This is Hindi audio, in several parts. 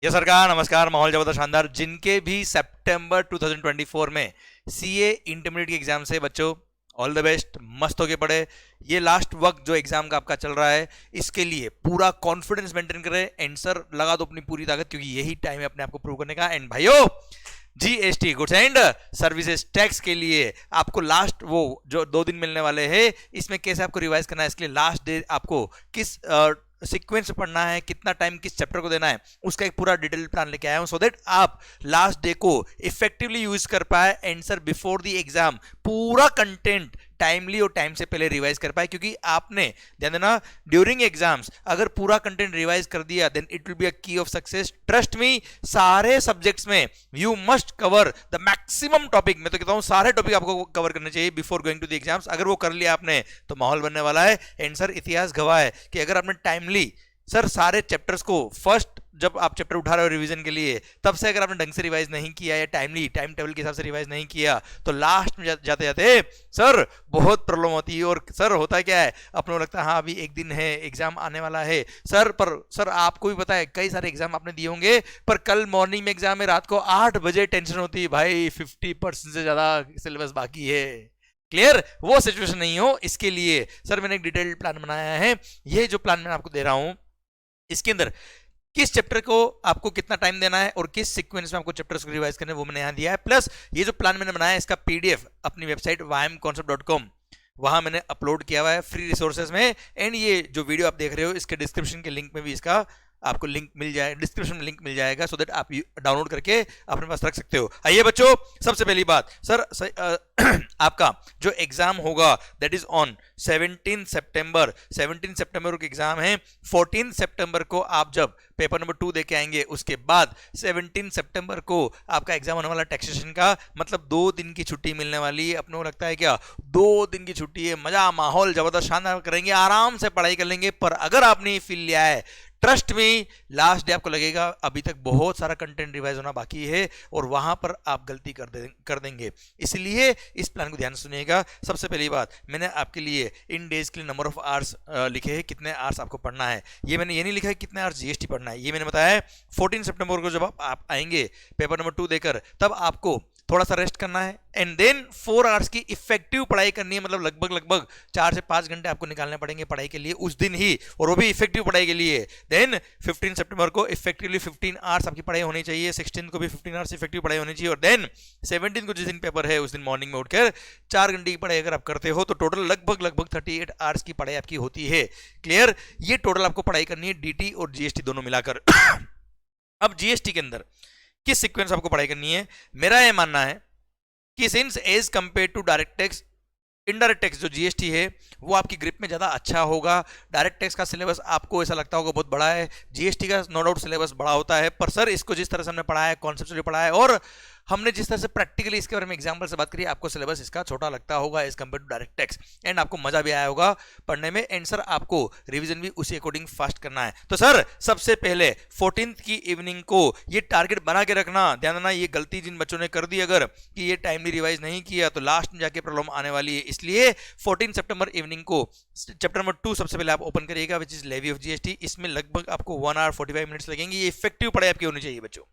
ये सरकार नमस्कार। माहौल जबरदस्त शानदार। जिनके भी सितंबर 2024 में सीए इंटरमीडिएट के एग्जाम से बच्चों, ऑल द बेस्ट, मस्त होके पढ़े। ये लास्ट वक्त जो एग्जाम का आपका चल रहा है, इसके लिए पूरा कॉन्फिडेंस मेंटेन करें। आंसर लगा दो अपनी पूरी ताकत, क्योंकि यही टाइम है अपने आप को प्रूव करने का। एंड भाइयों, GST goods and services tax के लिए आपको लास्ट वो जो 2 दिन मिलने वाले हैं, इसमें कैसे आपको रिवाइज करना है, इसके लिए लास्ट डे आपको किस सीक्वेंस में पढ़ना है, कितना टाइम किस चैप्टर को देना है, उसका एक पूरा डिटेल प्लान लेके आया हूं, सो दैट आप लास्ट डे को इफेक्टिवली यूज कर पाए। आंसर बिफोर द एग्जाम पूरा कंटेंट टाइमली और टाइम से पहले रिवाइज कर पाए। क्योंकि आपने ध्यान देना, ड्यूरिंग एग्जाम्स अगर पूरा कंटेंट रिवाइज कर दिया, then it will be a key of success. Trust me, सारे सब्जेक्ट्स में you must cover the maximum topic. मैं तो कहता हूं सारे टॉपिक आपको कवर करने चाहिए before going to the exams. अगर वो कर लिया आपने तो माहौल बनने वाला है। आंसर इतिहास गवाह है कि अगर आपने टाइमली सर सारे चैप्टर्स को फर्स्ट जब आप चैप्टर उठा रहे हो रिवीजन के लिए, तब से अगर आपने ढंग से रिवाइज नहीं किया या टाइमली टाइम टेबल के हिसाब से रिवाइज नहीं किया, तो लास्ट में जाते जाते सर बहुत प्रॉब्लम होती है। और सर होता क्या है, अपने को लगता है हाँ अभी एक दिन है, एग्जाम आने वाला है सर, पर सर आपको भी पता है कई सारे एग्जाम आपने दिए होंगे, पर कल मॉर्निंग में एग्जाम है, रात को 8 बजे टेंशन होती है, भाई 50% से ज्यादा सिलेबस बाकी है। क्लियर? वो सिचुएशन नहीं हो, इसके लिए सर मैंने एक डिटेल्ड प्लान बनाया है। ये जो प्लान मैं आपको दे रहा हूं, इसके अंदर किस चैप्टर को आपको कितना टाइम देना है और किस सीक्वेंस में आपको चैप्टर्स को रिवाइज करना है, वो मैंने यहां दिया है। प्लस ये जो प्लान मैंने बनाया है, इसका पीडीएफ अपनी वेबसाइट wimconcept.com वहां मैंने अपलोड किया हुआ है फ्री रिसोर्सेज में। एंड ये जो वीडियो आप देख रहे हो, इसके डिस्क्रिप्शन के लिंक में भी इसका आपको लिंक मिल जाए, डिस्क्रिप्शन में लिंक मिल जाएगा, सो दैट आप डाउनलोड करके अपने पास रख सकते हो। आइए बच्चों, सबसे पहली बात सर, आपका जो एग्जाम होगा दैट इज ऑन 17 सितंबर। 17 सितंबर को एग्जाम है। 14 सितंबर को आप जब पेपर नंबर 2 देके आएंगे, उसके बाद 17 सितंबर को आपका एग्जाम होने वाला टैक्सेशन का। मतलब 2 दिन की छुट्टी मिलने वाली है। अपने को लगता है क्या 2 दिन की छुट्टी है, मजा माहौल जबरदस्त शानदार करेंगे, आराम से पढ़ाई कर लेंगे। पर अगर आपने ये फील लिया है, ट्रस्ट में लास्ट डे आपको लगेगा अभी तक बहुत सारा कंटेंट रिवाइज होना बाकी है, और वहां पर आप गलती कर देंगे। इसलिए इस प्लान को ध्यान से सुनिएगा। सबसे पहली बात, मैंने आपके लिए इन डेज के लिए नंबर ऑफ आवर्स लिखे हैं, कितने आवर्स आपको पढ़ना है। ये मैंने ये नहीं लिखा है कितने आवर्स जीएसटी पढ़ना है, ये मैंने बताया है 14 सितंबर को जब आप आएंगे पेपर नंबर 2 देकर, तब आपको थोड़ा सा रेस्ट करना है। एंड देन 4 आवर्स की इफेक्टिव पढ़ाई करनी है। मतलब लगभग 4 से 5 घंटे आपको निकालने पड़ेंगे पढ़ाई के लिए उस दिन ही, और वो भी इफेक्टिव पढ़ाई के लिए। देन 15 सितंबर को इफेक्टिवली 15 आवर्स आपकी पढ़ाई होनी चाहिए। 16 को भी 15 आवर्स इफेक्टिव पढ़ाई होनी चाहिए। और देन 17 को जिस दिन पेपर है, उस दिन मॉर्निंग में उठकर 4 घंटे की पढ़ाई अगर आप करते हो, तो टोटल लगभग 38 आवर्स की पढ़ाई आपकी होती है। क्लियर? ये टोटल आपको पढ़ाई करनी है डीटी और जीएसटी दोनों मिलाकर। अब जीएसटी के अंदर किस सीक्वेंस आपको पढ़ाई करनी है, मेरा यह मानना है कि since as compare to direct tax, indirect tax जो जीएसटी है वो आपकी ग्रिप में ज्यादा अच्छा होगा। डायरेक्ट टैक्स का सिलेबस आपको ऐसा लगता होगा बहुत बड़ा है, जीएसटी का नो डाउट सिलेबस बड़ा होता है। पर सर इसको जिस तरह से हमने पढ़ा है, कॉन्सेप्चुअली पढ़ा है, और हमने जिस तरह से प्रैक्टिकली इसके बारे में एग्जांपल से बात करी, आपको सिलेबस इसका छोटा लगता होगा as compare to direct tax. And आपको मजा भी आया होगा पढ़ने में। एंड सर आपको रिवीजन भी उसी अकॉर्डिंग फास्ट करना है। तो सर सबसे पहले 14th की इवनिंग को ये टारगेट बना के रखना। ध्यान देना, ये गलती जिन बच्चों ने कर दी अगर, कि ये टाइमली रिवाइज नहीं किया, तो लास्ट में जाके प्रॉब्लम आने वाली है। इसलिए 14 सितंबर इवनिंग को चैप्टर नंबर 2 सबसे पहले आप ओपन करिएगा, which is levy of GST. इसमें लगभग आपको 1 आवर 45 मिनट्स लगेंगे। ये इफेक्टिव पढ़ाई आपकी होनी चाहिए बच्चों।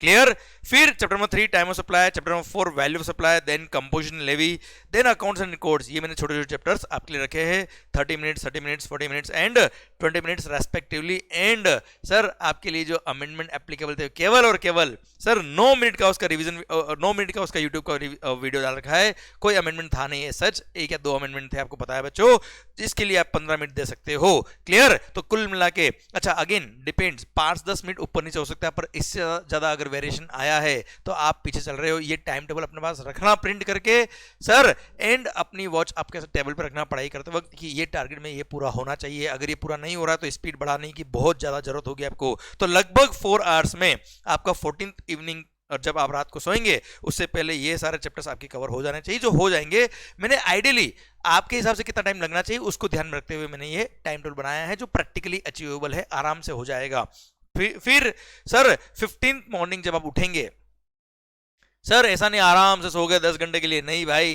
क्लियर? फिर chapter number 3 time of supply, chapter number 4 value of supply, then composition levy, then accounts and records. ये मैंने छोटे छोटे चैप्टर्स आपके लिए रखे हैं, 30 minutes 30 minutes 40 minutes and 20 minutes respectively. And sir आपके लिए जो अमेंडमेंट एप्लीकेबल थे, केवल और केवल सर 9 मिनट का उसका रिवीजन, 9 मिनट का उसका यूट्यूब का वीडियो डाल रखा है। कोई अमेंडमेंट था नहीं है, सच 1 या 2 अमेंडमेंट थे, आपको पता है बच्चों, जिसके लिए आप 15 मिनट दे सकते हो। क्लियर? तो कुल मिला के, अच्छा अगेन डिपेंड्स, 5-10 मिनट ऊपर नीचे हो सकता है, पर इससे ज्यादा अगर वेरिएशन आया है तो आप पीछे चल रहे हो। ये टाइम टेबल अपने पास रखना प्रिंट करके सर, एंड अपनी वॉच आपके टेबल पर रखना पढ़ाई करते वक्त, कि ये टारगेट में ये पूरा होना चाहिए। अगर ये पूरा नहीं हो रहा तो स्पीड बढ़ाने की बहुत ज्यादा जरूरत होगी आपको। तो लगभग 4 आवर्स में आपका 14th इवनिंग, और जब आप रात को सोएंगे उससे पहले ये सारे चैप्टर्स आपके कवर हो जाने चाहिए, जो हो जाएंगे। मैंने आइडियली आपके हिसाब से कितना टाइम लगना चाहिए उसको ध्यान में रखते हुए मैंने ये टाइम टेबल बनाया है, जो प्रैक्टिकली अचीवेबल है, आराम से हो जाएगा। फिर सर 15th मॉर्निंग जब आप उठेंगे, सर ऐसा नहीं आराम से सो गए 10 घंटे के लिए, नहीं भाई।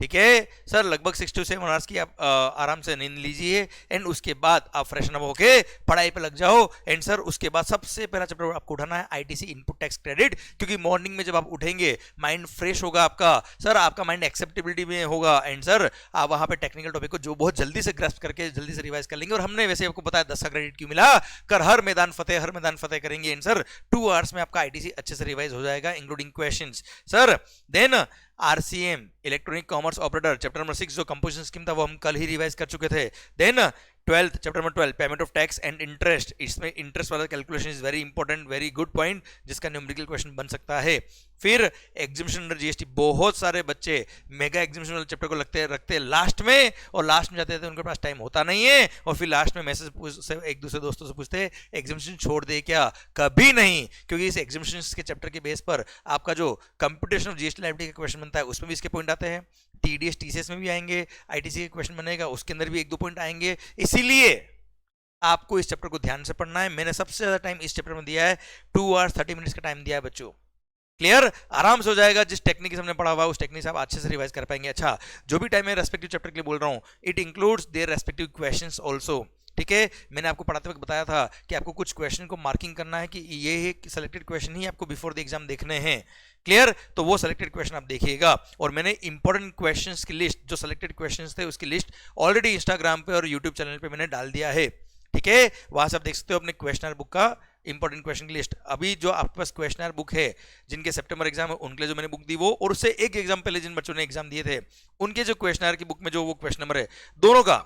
ठीक है सर, लगभग 6 to 7 आवर्स की आप आराम से नींद लीजिए एंड उसके बाद आप फ्रेशन अप होके पढ़ाई पे लग जाओ। एंड सर उसके बाद सबसे पहला चैप्टर आपको उठाना है आईटीसी इनपुट टैक्स क्रेडिट, क्योंकि मॉर्निंग में जब आप उठेंगे माइंड फ्रेश होगा आपका, सर आपका माइंड एक्सेप्टेबिलिटी में होगा एंड सर आप वहां पे टेक्निकल टॉपिक को जो बहुत जल्दी से ग्रास्प करके जल्दी से रिवाइज कर लेंगे। और हमने वैसे आपको बताया 10 का क्रेडिट क्यों मिला, कर हर मैदान फतेह करेंगे एंड सर 2 आवर्स में आपका आईटीसी अच्छे से रिवाइज हो जाएगा including questions. Sir then RCM electronic commerce operator chapter number 6 जो कंपोजिशन स्कीम था वो हम कल ही रिवाइज कर चुके थे। Then 12th chapter number 12 payment of tax and interest, इसमें इंटरेस्ट वाला calculation is very important, very good point जिसका न्यूमेरिकल क्वेश्चन बन सकता है। फिर एग्जीबिशन अंडर जीएसटी, बहुत सारे बच्चे मेगा एग्जीबिशन वाले चैप्टर को रखते हैं लास्ट में, और लास्ट में जाते थे उनके पास टाइम होता नहीं है, और फिर लास्ट में मैसेज से एक दूसरे दोस्तों से पूछते हैं एग्जीबिशन छोड़ दे क्या, कभी नहीं, क्योंकि इस एग्जीबिशन के चैप्टर के बेस पर आपका जो कंप्यूटेशन ऑफ जीएसटी लाइबिलिटी का क्वेश्चन बनता है उसमें भी इसके पॉइंट आते हैं, टीडीएस टीसीएस में भी आएंगे, आईटीसी के क्वेश्चन बनेगा उसके अंदर भी 1-2 पॉइंट आएंगे। इसीलिए आपको इस चैप्टर को ध्यान से पढ़ना है। मैंने सबसे ज्यादा टाइम इस चैप्टर में दिया है, 2 hours 30 minutes का टाइम दिया है बच्चों। क्लियर, आराम से हो जाएगा, जिस टेक्निक से हमने पढ़ा हुआ उस टेक्निक से आप अच्छे से रिवाइज कर पाएंगे। अच्छा, जो भी टाइम है रेस्पेक्टिव चैप्टर के लिए बोल रहा हूं, it includes their respective questions also. ठीक है, मैंने आपको पढ़ाते वक्त बताया था कि आपको कुछ क्वेश्चन को मार्किंग करना है कि ये सिलेक्टेड क्वेश्चन ही आपको बिफोर द एग्जाम देखने हैं। क्लियर, तो वो सिलेक्टेड क्वेश्चन आप देखिएगा, और मैंने इंपॉर्टेंट क्वेश्चंस की लिस्ट, जो सिलेक्टेड क्वेश्चंस थे उसकी लिस्ट ऑलरेडी इंस्टाग्राम पे और यूट्यूब चैनल पे मैंने डाल दिया है। ठीक है, वहां से आप देख सकते हो अपने क्वेश्चनर बुक का इंपॉर्टेंट क्वेश्चन की लिस्ट। अभी जो आपके पास क्वेश्चनर बुक है जिनके सितंबर एग्जाम है उनके लिए जो मैंने बुक दी वो, और उससे एक एग्जाम पहले जिन बच्चों ने एग्जाम दिए थे उनके जो क्वेश्चनर की बुक में जो वो क्वेश्चन नंबर है, दोनों का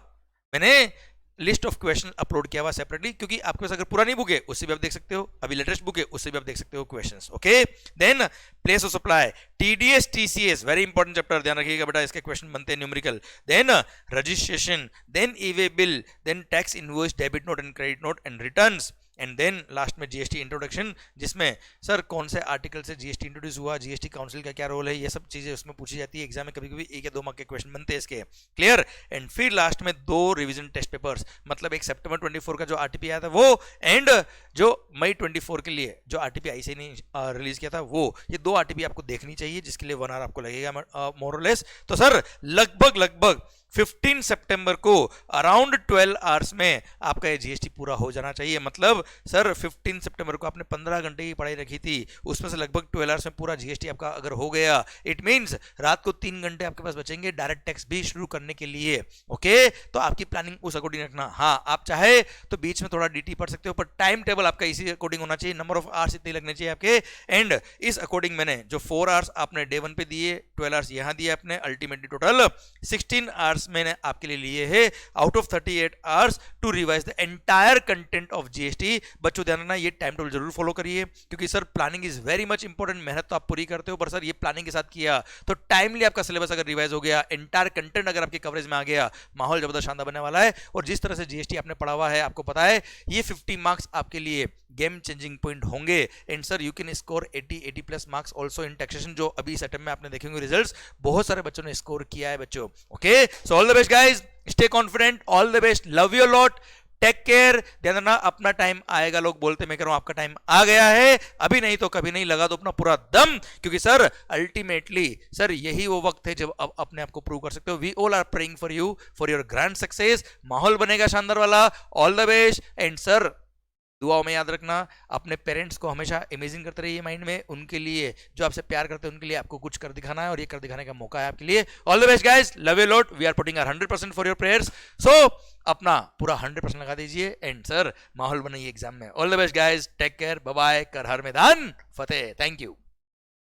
मैंने लिस्ट ऑफ क्वेश्चन अपलोड किया हुआ सेपरेटली, क्योंकि आपके पास अगर पुरानी बुक है उससे भी आप देख सकते हो, अभी लेटेस्ट बुक है उससे भी आप देख सकते हो questions. Okay, then place of supply, TDS TCS very important chapter, ध्यान रखिएगा बेटा, इसके क्वेश्चन बनते हैं numerical. Then registration, then e-way bill, then tax invoice, debit note and credit note and returns, and then last में जीएसटी इंट्रोडक्शन, जिसमें सर कौन से आर्टिकल से जीएसटी इंट्रोड्यूस हुआ, जीएसटी काउंसिल का क्या रोल है, ये सब चीजें उसमें पूछी जाती है एग्जाम में, कभी कभी 1 या 2 मार्क के क्वेश्चन बनते हैं इसके। क्लियर, एंड फिर लास्ट में 2 रिवीजन टेस्ट पेपर्स, मतलब एक सितंबर 24 का जो आरटीपी आया था वो, एंड जो मई 24 के लिए जो आरटीपी आई से नहीं रिलीज किया था वो, ये 2 आरटीपी आपको देखनी चाहिए, जिसके लिए 1 hour आपको लगेगा मोर और लेस। तो सर लगभग 15 सितंबर को अराउंड 12 आवर्स में आपका ये जीएसटी पूरा हो जाना चाहिए। मतलब सर 15 सितंबर को आपने 15 घंटे की पढ़ाई रखी थी, उसमें से लगभग 12 आवर्स में पूरा जीएसटी आपका अगर हो गया, इट मींस रात को 3 घंटे आपके पास बचेंगे डायरेक्ट टैक्स भी शुरू करने के लिए। ओके, तो आपकी प्लानिंग उस अकॉर्डिंग रखना। हाँ, आप चाहे तो बीच में थोड़ा डीटी पढ़ सकते हो, पर टाइम टेबल आपका इसी अकॉर्डिंग होना चाहिए, नंबर ऑफ आवर्स इतने लगने चाहिए आपके, एंड इस अकॉर्डिंग मैंने जो 4 आवर्स आपने डे 1 पे दिए, 12 आवर्स यहां दिए आपने, अल्टीमेटली टोटल 16 आवर्स मैंने आपके लिए लिए हैं out of 38 hours to revise the entire content of GST. बच्चों ध्यान रखना, ये टाइम टेबल जरूर फॉलो करिए, क्योंकि sir planning is very much important. मेहनत तो आप पूरी करते हो, पर सर ये प्लानिंग के साथ किया तो टाइमली आपका सिलेबस अगर रिवाइज हो गया, एंटायर कंटेंट अगर आपके कवरेज में आ गया, माहौल जबरदस्त शानदार बनने वाला है। और जिस तरह से जीएसटी आपने पढ़ा हुआ है, आपको पता है ये 50 मार्क्स आपके लिए गेम चेंजिंग पॉइंट होंगे, and sir you can score 80 plus marks also in taxation, जो अभी इस अटेम्प्ट में आपने देखेंगे रिजल्ट्स, बहुत सारे बच्चों ने स्कोर किया है बच्चों। Okay, so all the best guys, stay confident, all the best, love you lot, take care. ध्यान रखना, अपना टाइम आएगा, लोग बोलते मैं कह रहा हूं आपका टाइम आ गया है, अभी नहीं तो कभी नहीं, लगा दो अपना पूरा दम, क्योंकि सर अल्टीमेटली सर यही वो वक्त है जब अब अपने आप को प्रूव कर सकते हो। We all are praying for you for your grand success, माहौल बनेगा शानदार वाला, all the best. And sir दुआओं में याद रखना, अपने पेरेंट्स को हमेशा इमेजिन करते रहिए माइंड में, उनके लिए जो आपसे प्यार करते हैं उनके लिए आपको कुछ कर दिखाना है, और ये कर दिखाने का मौका है आपके लिए। All the best guys, love you lot, we are putting our 100% for your prayers, so अपना पूरा 100% लगा दीजिए, एंड सर माहौल बनाइए एग्जाम में। All the best guys, take care, bye bye, कर हर मैदान फतेह, थैंक यू।